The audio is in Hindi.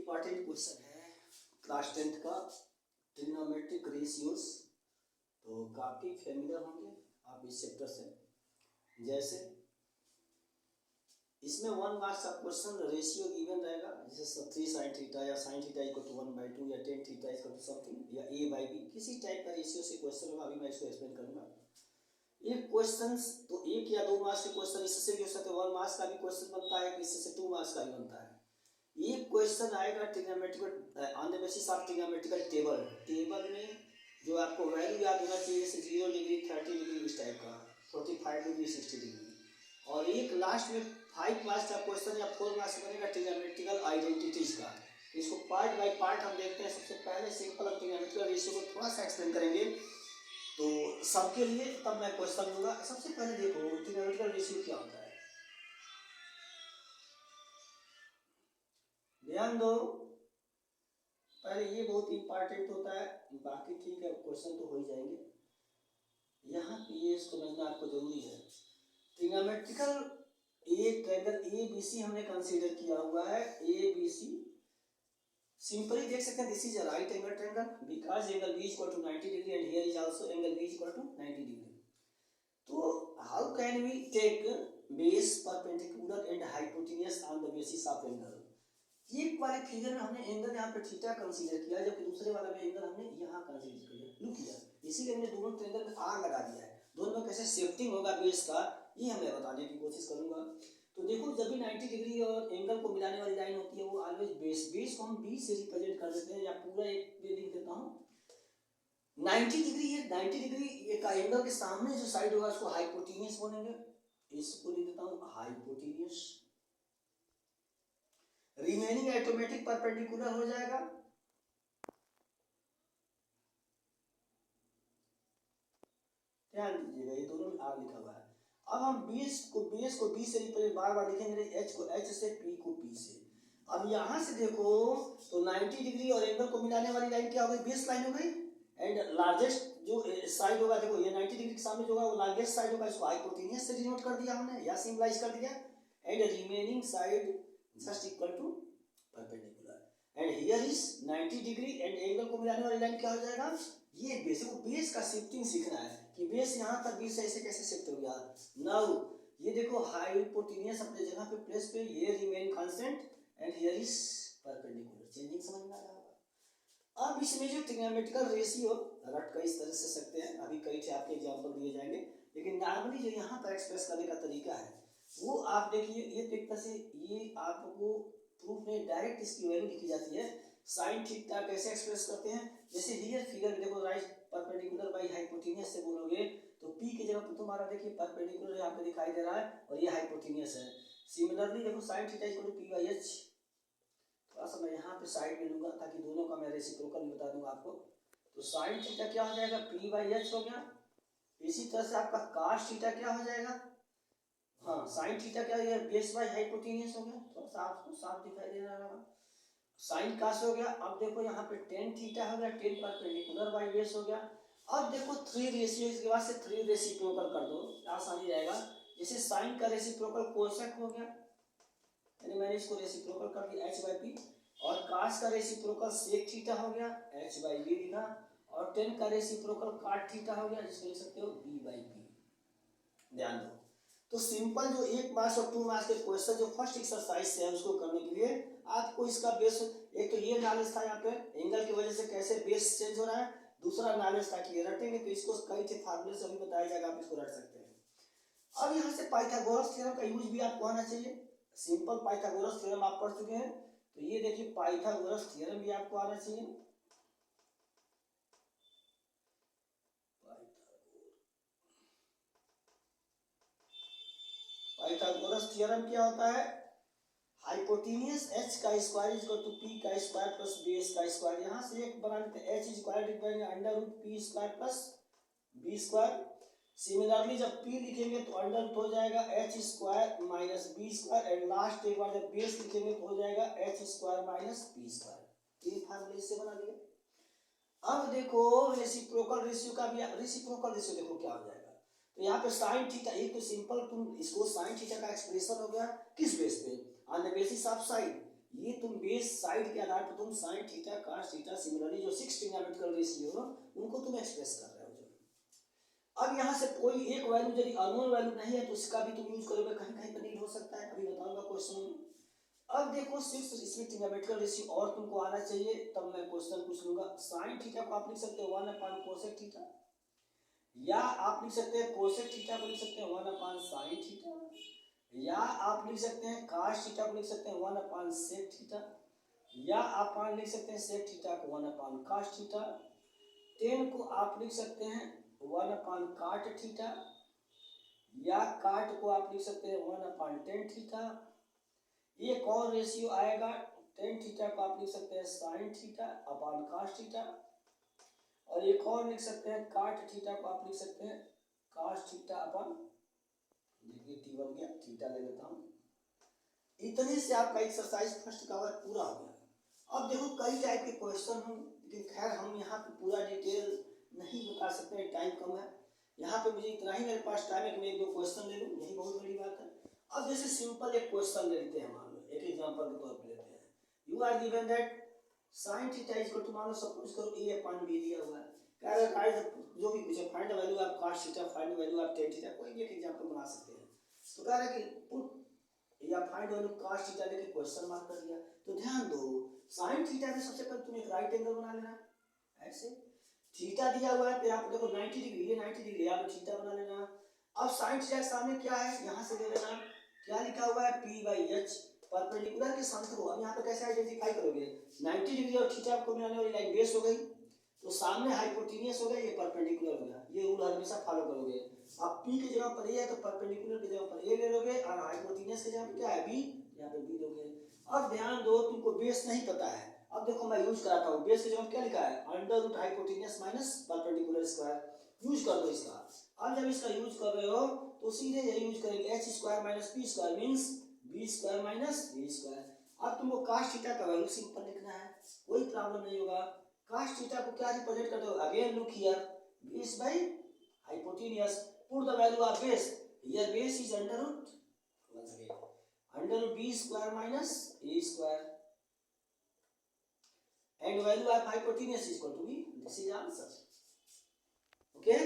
इम्पॉर्टेंट क्वेश्चन है क्लास 10th का ट्रिग्नोमेट्रिक रेशियोज। तो काफ़ी फेमिलियर होंगे आप इस चैप्टर से। जैसे इसमें 1 मार्क्स का क्वेश्चन रेशियो गिवन रहेगा, जैसे 3 sin थीटा या sin थीटा इक्वल टू 1/2 या tan theta equal to something या a/b, किसी टाइप का रेशियो से क्वेश्चन होगा। अभी मैं इसको एक्सप्लेन करूंगा। ये क्वेश्चंस तो 1 या 2 मार्क्स के क्वेश्चन इससे भी हो सकते हैं। 1 मार्क्स का भी क्वेश्चन बनता है, इससे से 2 मार्क्स का भी बनता है। ये क्वेश्चन आएगा trigonometrical on the basis of trigonometrical table में जो आपको वैल्यू याद होना चाहिए, जैसे 0 डिग्री 30 डिग्री इस टाइप का, 45 डिग्री 60 डिग्री। और एक लास्ट में 5 मार्क्स का क्वेश्चन या 4 मार्क्स बनेगा ट्रिग्नोमेट्रिकल आइडेंटिटीज का। इसको पार्ट बाय पार्ट हम देखते हैं। सबसे पहले सिंपल हम ट्रिग्नोमेट्रिकल रेशियो को थोड़ा सा एक्सप्लेन करेंगे तो सबके लिए, तब मैं क्वेश्चन दूंगा। सबसे पहले देखो ट्रिग्नोमेट्रिकल रेशियो क्या होता है, ध्यान दो। पहले ये बहुत इंपॉर्टेंट होता है, बाकी ठीक है क्वेश्चन तो हो ही जाएंगे। यहाँ पे ये समझना आपको जरूरी है। ट्रिग्नोमेट्रिकल एक ट्रायंगल ABC हमने कंसीडर किया हुआ है। ABC सिंपली देख सकते हैं, this is a right angle triangle because angle B equal to 90 degree and here is also angle B equal to 90 degree. तो how can we take base perpendicular and hypotenuse on the basis of angle. एक वाले फिगर में हमने एंगल यहाँ पे थीटा कंसीडर किया, जबकि दूसरे वाले में एंगल हमने यहाँ कंसीडर किया। लुक हियर, इसीलिए हमने दोनों ट्रायंगल में आर लगा दिया है। दोनों में कैसे शिफ्टिंग होगा बेस का, ये हमें बताने की कोशिश करूंगा। तो देखो, जब भी 90 डिग्री और एंगल को मिलाने वाली लाइन होती है वो ऑलवेज बेस को हम बी से रिप्रेजेंट कर देते हैं, या पूरा एक लिख देता हूँ 90 डिग्री है। 90 डिग्री का एंगल के सामने जो साइड होगा उसको हाइपोटेन्यूज बोलेंगे। इसको लिख देता हूँ हाइपोटेन्यूज। रिमेनिंग ऑटोमेटिक परपेंडिकुलर हो जाएगा। ध्यान दीजिएगा, ये दोनों में आर लिखा हुआ है। अब हम बेस को बी से रिप्रेजेंट बार बार लिखेंगे, एच को एच से, पी को पी से। अब यहां से देखो तो 90 डिग्री और एंगल को मिलाने वाली लाइन क्या हो गई, बेस लाइन हो गई। एंड लार्जेस्ट जो साइड होगा, देखो ये 90 डिग्री के सामने जो होगा वो लार्जेस्ट साइड होगा, इसको हाइपोटेन्यूज से डिनोट कर दिया हमने या सिंबलाइज कर दिया। And remaining side just equal to perpendicular. And here is 90 degree and angle को मिलाने वाली लाइन क्या हो जाएगा, ये बेस। को बेस का शिफ्टिंग सीखना है कि बेस यहाँ तक बेस ऐसे कैसे शिफ्ट हो गया। नाउ ये देखो हाइपोटेन्यूज अपने जगह पे प्लेस पे, ये remain constant and here is perpendicular. Changing समझ में आ रहा होगा। अब इसमें जो ट्रिग्नोमेट्रिकल रेशियो रट कई तरह से सकते हैं, अभी कई थे आपके एग्जांपल दिए जाएंगे, लेकिन नॉर्मली जो यहाँ पर एक्सप्रेस करने का तरीका है वो आप देखिए। ये एक तरह से ये आपको प्रूफ में डायरेक्ट इसकी वैल्यू लिखी जाती है। साइन थीटा कैसे एक्सप्रेस करते हैं, जैसे हियर फिगर देखो राइट परपेंडिकुलर बाय हाइपोटेन्यूज से बोलोगे तो p की जगह पर तुम्हारा देखिए परपेंडिकुलर यहाँ पे दिखाई दे रहा है और ये हाइपोटेन्यूज है। सिमिलरली देखो sine theta equal to p/h। थोड़ा सा मैं यहाँ पे साइड में लूंगा ताकि दोनों का मैं रेसिप्रोकल भी बता दूंगा आपको। तो साइन थीटा क्या हो जाएगा, p/h हो गया। इसी तरह से आपका cos थीटा क्या हो जाएगा, हाँ साइन थीटा क्या है, बेस बाय हाइपोटेन्यूज हो गया। थोड़ा सा आपको साफ दिखाई दे रहा होगा, साइन कास हो गया। अब देखो यहाँ पे टेन थीटा हो गया, टेन परपेंडिकुलर बाय बेस हो गया। अब देखो 3 रेशियो, इसके बाद से 3 रेसिप्रोकल कर दो, आसानी रहेगा। जैसे साइन का रेसिप्रोकल कोसेक हो गया, यानी मैंने इसको रेसिप्रोकल कर दिया h/p। और कास का रेसिप्रोकल सेक थीटा हो गया, h/b लिखा। और टेन का रेसिप्रोकल काट थीटा हो गया, जिसको लिख सकते हो b/p। ध्यान दो। तो सिंपल जो 1 मार्क्स और 2 मार्क्स के क्वेश्चन जो फर्स्ट एक्सरसाइज से है उसको करने के लिए आपको इसका बेस, एक तो ये नॉलेज था यहाँ पे एंगल की वजह से कैसे बेस चेंज हो रहा है, दूसरा नॉलेज था कि ये रटेंगे तो इसको कई थे फार्मूले से भी बताया जाएगा, आप इसको रट सकते हैं। अब यहाँ से पाइथागोरस थ्योरम का यूज भी आपको आना चाहिए। सिंपल पाइथागोरस थ्योरम आप पढ़ चुके हैं, तो ये देखिए पाइथागोरस थ्योरम भी आपको आना चाहिए। पाइथागोरस थ्योरम क्या होता है, हाइपोटेन्यूज h का स्क्वायर इक्वल टू p का स्क्वायर प्लस बेस का स्क्वायर। यहाँ से एक बना लेते हैं, h स्क्वायर लिखेंगे under root p square plus b square. Similarly जब p लिखेंगे तो अंडर रूट हो जाएगा h square minus b square. And last एक बार जब बेस लिखेंगे तो हो जाएगा h square minus p square. तीन फार्मूले इससे बना लिए। अब देखो रेसिप्रोकल रेशियो का भी, रेसिप्रोकल रेशियो देखो क्या हो जाएगा। तो यहाँ पे साइन थीटा, एक तो सिंपल तुम इसको साइन थीटा का एक्सप्रेशन हो गया किस बेस पे, on the basis of sine. ये तुम बेस साइड के आधार पर तुम sine theta cos theta similarly जो 6 ट्रिग्नोमेट्रिकल रेशियो उनको तुम एक्सप्रेस कर रहे हो जो। अब यहाँ से कोई एक वैल्यू यदि अननोन वैल्यू नहीं है तो इसका भी तुम यूज करोगे, कहीं कहीं पर नीड हो सकता है, अभी बताऊंगा क्वेश्चन में। अब देखो 6 इसमें ट्रिग्नोमेट्रिकल रेशियो और तुमको आना चाहिए, तब मैं क्वेश्चन पूछ लूंगा। साइन थीटा को आप लिख सकते हो 1/कोसेक थीटा, या आप लिख सकते हैं कोसेक थीटा को लिख सकते हैं 1/साइन थीटा, या आप लिख सकते हैं कॉस थीटा को लिख सकते हैं 1/सेक थीटा, या आप लिख सकते हैं सेक थीटा को 1/कॉस थीटा। 10 को आप लिख सकते हैं 1/कॉट थीटा, या काट को आप लिख सकते हैं 1/tan थीटा। एक और रेशियो आएगा tan थीटा को आप लिख सकते हैं sine theta upon cos theta, और एक और लिख सकते हैं काट थीटा को आप लिख सकते हैं कॉस थीटा अपॉन, देखिए टी बन गया, थीटा ले लेता हूँ। इतने से आपका एक्सरसाइज फर्स्ट कवर पूरा हो गया। अब देखो कई टाइप के क्वेश्चन हैं, लेकिन खैर हम यहाँ पे पूरा डिटेल नहीं बता सकते, टाइम कम है। यहाँ पे मुझे इतना ही मेरे पास टाइम है कि मैं 1-2 क्वेश्चन ले लूँ, यही बहुत बड़ी बात है। अब जैसे सिंपल एक क्वेश्चन ले लेते हैं, मान लो एक एग्जाम्पल के तौर पर लेते हैं। You are given that sine theta is equal to, मान लो सपोज करो a/b दिया हुआ है, कह रहा है गाइस जो भी पूछे find the value of cos theta, find the value of tan theta, कोई भी एक एग्जांपल बना सकते हैं। तो कह रहा है कि पुट या फाइंड वैल्यू कॉस थीटा देके क्वेश्चन मार्क कर दिया। तो ध्यान दो साइन थीटा में सबसे पहले तुम एक राइट एंगल बना लेना, ऐसे थीटा दिया हुआ है, फिर आप देखो 90 डिग्री, ये 90 डिग्री, आप थीटा बना लेना। अब साइन थीटा के सामने क्या है, यहाँ से ले लेना, क्या लिखा हुआ है p/h, परपेंडिकुलर के सामने। अब यहाँ पे कैसे आइडेंटिफाई करोगे, 90 डिग्री और थीटा को मिलाने वाली लाइन बेस हो गई, तो सामने हाइपोटेनियस हो गया, ये परपेंडिकुलर हो गया, ये रूल हमेशा फॉलो करोगे। अब p की जगह पर a है तो परपेंडिकुलर की जगह पर a ले लोगे, और हाइपोटेनियस की जगह पर क्या है b, यहाँ पे b लोगे। अब ध्यान दो तुमको बेस नहीं पता है, अब देखो मैं यूज कराता हूँ, बेस की जगह क्या लिखा है, under root hypotenuse minus perpendicular square, use कर दो इसका। अब जब इसका यूज कर रहे हो तो सीधे यही यूज करेंगे, h square minus p square means b square minus a square. अब तुमको कॉस थीटा का वैल्यू सिंपल लिखना है, कोई प्रॉब्लम नहीं होगा। कॉस थीटा को क्या रिप्रेजेंट करते हो, again look here, base by hypotenuse, put the value of base, here base is under root, once again under root b square minus a square, and value of hypotenuse is equal to b, this is answer, okay।